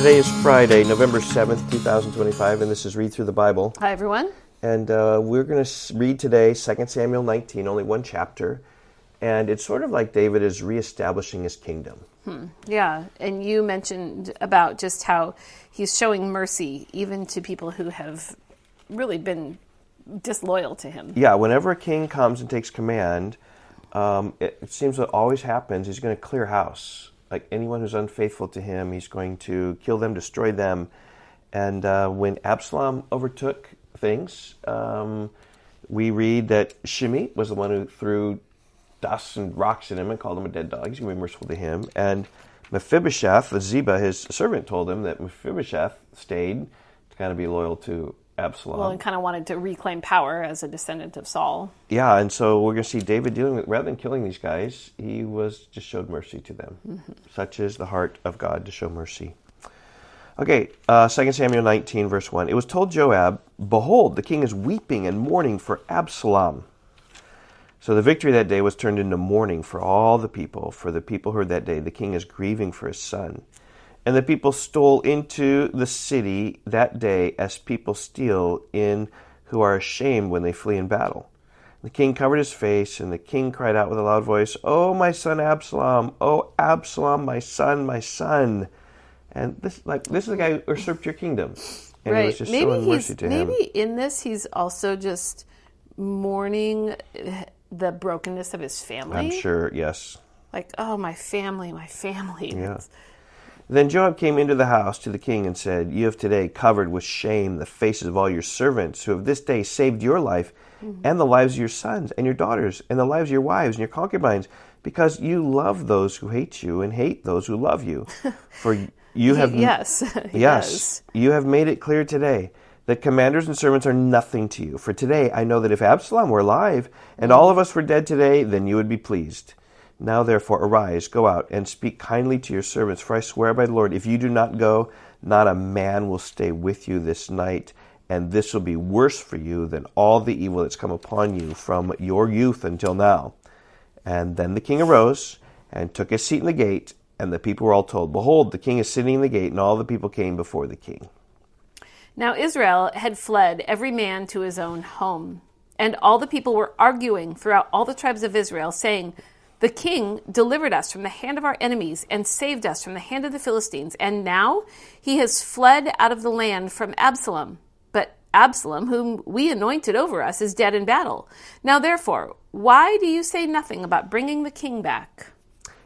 Today is Friday, November 7th, 2025, and this is Read Through the Bible. Hi, everyone. And we're going to read today 2 Samuel 19, only one chapter. And it's sort of like David is reestablishing his kingdom. Yeah, and you mentioned about just how he's showing mercy even to people who have really been disloyal to him. Yeah, whenever a king comes and takes command, it seems that always happens, he's going to clear house. Like anyone who's unfaithful to him, he's going to kill them, destroy them. And when Absalom overtook things, we read that Shimei was the one who threw dust and rocks at him and called him a dead dog. He's going to be merciful to him. And Mephibosheth, Ziba, his servant, told him that Mephibosheth stayed to kind of be loyal to Absalom. Well, and kind of wanted to reclaim power as a descendant of Saul. Yeah, and so we're going to see David dealing with, rather than killing these guys, he just showed mercy to them. Mm-hmm. Such is the heart of God, to show mercy. Okay, 2 Samuel 19, verse 1. It was told Joab, "Behold, the king is weeping and mourning for Absalom." So the victory that day was turned into mourning for all the people. For the people heard that day, the king is grieving for his son. And the people stole into the city that day as people steal in who are ashamed when they flee in battle. The king covered his face, and the king cried out with a loud voice, "Oh, my son Absalom! Oh, Absalom, my son, my son!" And this is the guy who usurped your kingdom. And right. he was just showing mercy to him. Maybe in this he's also just mourning the brokenness of his family. I'm sure, yes. Like, oh, my family, my family. Yeah. Then Joab came into the house to the king and said, "You have today covered with shame the faces of all your servants who have this day saved your life and the lives of your sons and your daughters and the lives of your wives and your concubines, because you love those who hate you and hate those who love you. For you have yes, you have made it clear today that commanders and servants are nothing to you. For today I know that if Absalom were alive and all of us were dead today, then you would be pleased. Now, therefore, arise, go out, and speak kindly to your servants. For I swear by the Lord, if you do not go, not a man will stay with you this night, and this will be worse for you than all the evil that's come upon you from your youth until now." And then the king arose and took his seat in the gate, and the people were all told, "Behold, the king is sitting in the gate," and all the people came before the king. Now Israel had fled, every man to his own home. And all the people were arguing throughout all the tribes of Israel, saying, "The king delivered us from the hand of our enemies and saved us from the hand of the Philistines. And now he has fled out of the land from Absalom. But Absalom, whom we anointed over us, is dead in battle. Now therefore, why do you say nothing about bringing the king back?"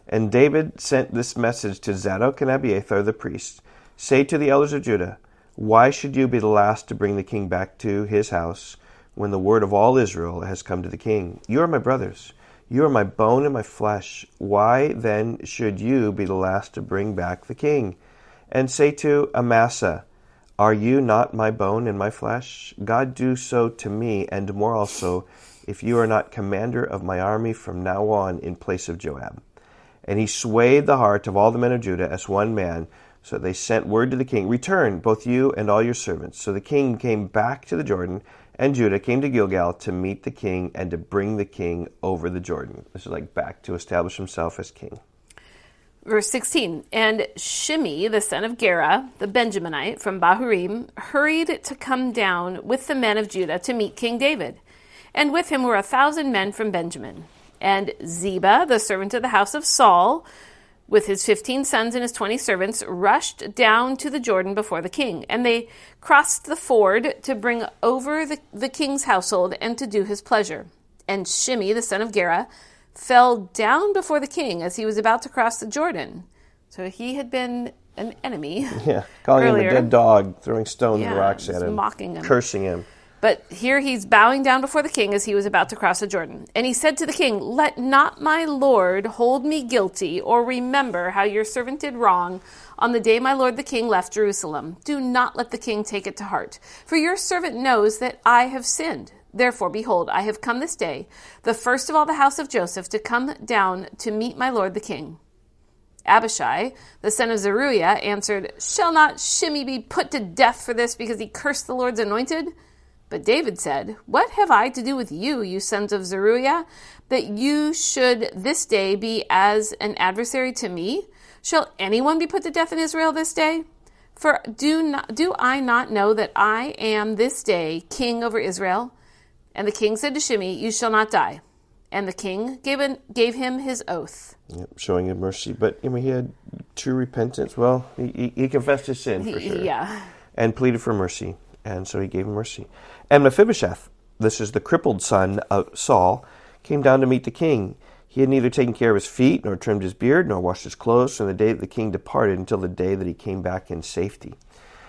And David sent this message to Zadok and Abiathar the priests. "Say to the elders of Judah, why should you be the last to bring the king back to his house when the word of all Israel has come to the king? You are my brothers. You are my bone and my flesh. Why then should you be the last to bring back the king? And say to Amasa, are you not my bone and my flesh? God do so to me, and more also, if you are not commander of my army from now on in place of Joab." And he swayed the heart of all the men of Judah as one man. So they sent word to the king, "Return, both you and all your servants." So the king came back to the Jordan, and Judah came to Gilgal to meet the king and to bring the king over the Jordan. This is like back to establish himself as king. Verse 16, and Shimei, the son of Gera, the Benjaminite from Bahurim, hurried to come down with the men of Judah to meet King David. And with him were 1,000 men from Benjamin. And Ziba, the servant of the house of Saul, with his 15 sons and his 20 servants, rushed down to the Jordan before the king. And they crossed the ford to bring over the king's household and to do his pleasure. And Shimei, the son of Gera, fell down before the king as he was about to cross the Jordan. So he had been an enemy. Yeah, calling earlier. him a dead dog, throwing stones and rocks at him, mocking him, cursing him. But here he's bowing down before the king as he was about to cross the Jordan. And he said to the king, "Let not my lord hold me guilty, or remember how your servant did wrong on the day my lord the king left Jerusalem. Do not let the king take it to heart. For your servant knows that I have sinned. Therefore, behold, I have come this day, the first of all the house of Joseph, to come down to meet my lord the king." Abishai, the son of Zeruiah, answered, "Shall not Shimei be put to death for this, because he cursed the Lord's anointed?" But David said, "What have I to do with you, you sons of Zeruiah, that you should this day be as an adversary to me? Shall anyone be put to death in Israel this day? For do I not know that I am this day king over Israel? And the king said to Shimei, you shall not die. And the king gave him his oath. Yep, showing him mercy. But he had true repentance. Well, he confessed his sin for sure. Yeah. And pleaded for mercy. And so he gave him mercy. And Mephibosheth, this is the crippled son of Saul, came down to meet the king. He had neither taken care of his feet, nor trimmed his beard, nor washed his clothes from the day that the king departed until the day that he came back in safety.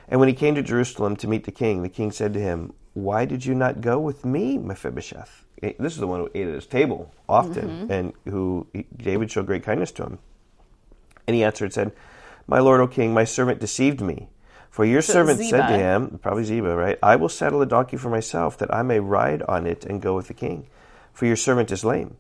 And when he came to Jerusalem to meet the king said to him, why did you not go with me, Mephibosheth? This is the one who ate at his table often, and who David showed great kindness to him. And he answered and said, my lord, O king, my servant deceived me. For your servant said to him, probably Ziba, right? I will saddle a donkey for myself, that I may ride on it and go with the king. For your servant is lame.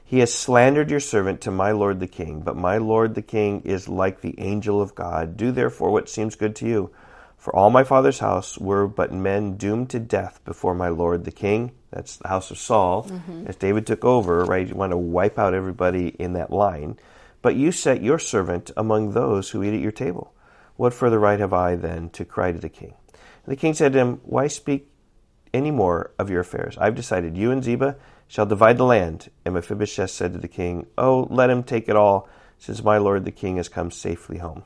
He has slandered your servant to my lord the king, but my lord the king is like the angel of God. Do therefore what seems good to you. For all my father's house were but men doomed to death before my lord the king. That's the house of Saul. As David took over, right, you want to wipe out everybody in that line. But you set your servant among those who eat at your table. What further right have I then to cry to the king? And the king said to him, why speak any more of your affairs? I've decided, you and Ziba shall divide the land. And Mephibosheth said to the king, oh, let him take it all, since my lord the king has come safely home.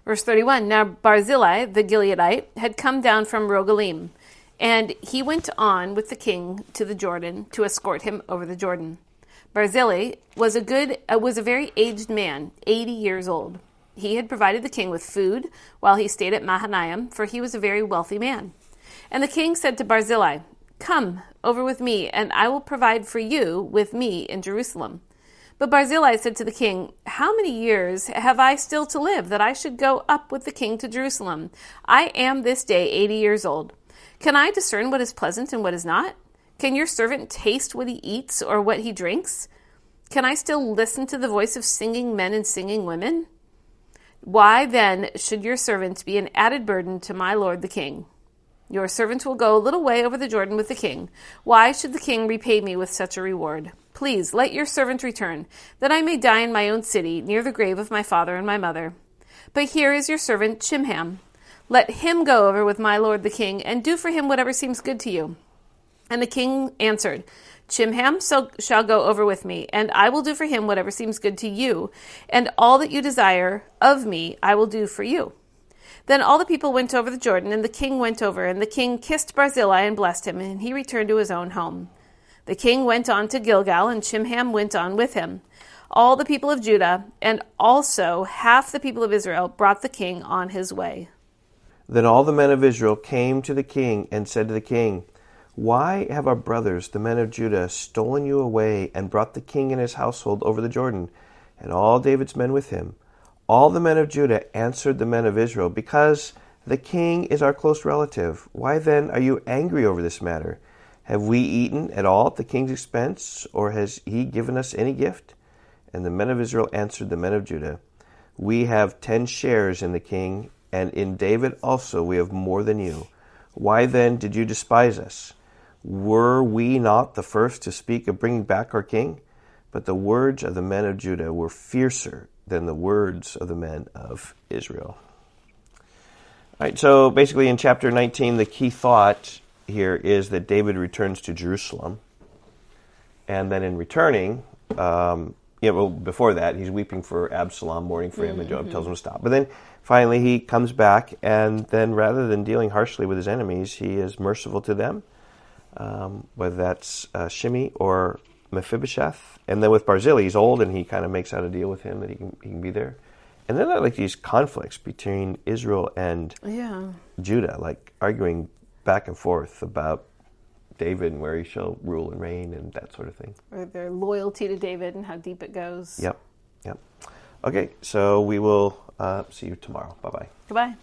Verse 31, now Barzillai, the Gileadite, had come down from Rogelim, and he went on with the king to the Jordan to escort him over the Jordan. Barzillai was a very aged man, 80 years old. He had provided the king with food while he stayed at Mahanaim, for he was a very wealthy man. And the king said to Barzillai, come over with me, and I will provide for you with me in Jerusalem. But Barzillai said to the king, how many years have I still to live, that I should go up with the king to Jerusalem? I am this day 80 years old. Can I discern what is pleasant and what is not? Can your servant taste what he eats or what he drinks? Can I still listen to the voice of singing men and singing women? Why then should your servant be an added burden to my lord the king? Your servant will go a little way over the Jordan with the king. Why should the king repay me with such a reward? Please let your servant return, that I may die in my own city, near the grave of my father and my mother. But here is your servant Chimham. Let him go over with my lord the king, and do for him whatever seems good to you. And the king answered, Chimham shall go over with me, and I will do for him whatever seems good to you, and all that you desire of me I will do for you. Then all the people went over the Jordan, and the king went over, and the king kissed Barzillai and blessed him, and he returned to his own home. The king went on to Gilgal, and Chimham went on with him. All the people of Judah, and also half the people of Israel, brought the king on his way. Then all the men of Israel came to the king and said to the king, why have our brothers, the men of Judah, stolen you away and brought the king and his household over the Jordan, and all David's men with him? All the men of Judah answered the men of Israel, because the king is our close relative. Why then are you angry over this matter? Have we eaten at all at the king's expense, or has he given us any gift? And the men of Israel answered the men of Judah, we have 10 shares in the king, and in David also we have more than you. Why then did you despise us? Were we not the first to speak of bringing back our king? But the words of the men of Judah were fiercer than the words of the men of Israel. All right, so basically in chapter 19, the key thought here is that David returns to Jerusalem. And then in returning, before that, he's weeping for Absalom, mourning for him, and Joab tells him to stop. But then finally he comes back, and then rather than dealing harshly with his enemies, he is merciful to them, whether that's Shimei or Mephibosheth. And then with Barzillai, he's old, and he kind of makes out a deal with him that he can be there. And then there are like these conflicts between Israel and Judah, like arguing back and forth about David and where he shall rule and reign and that sort of thing. Or their loyalty to David and how deep it goes. Yep. Okay, so we will see you tomorrow. Bye-bye. Goodbye.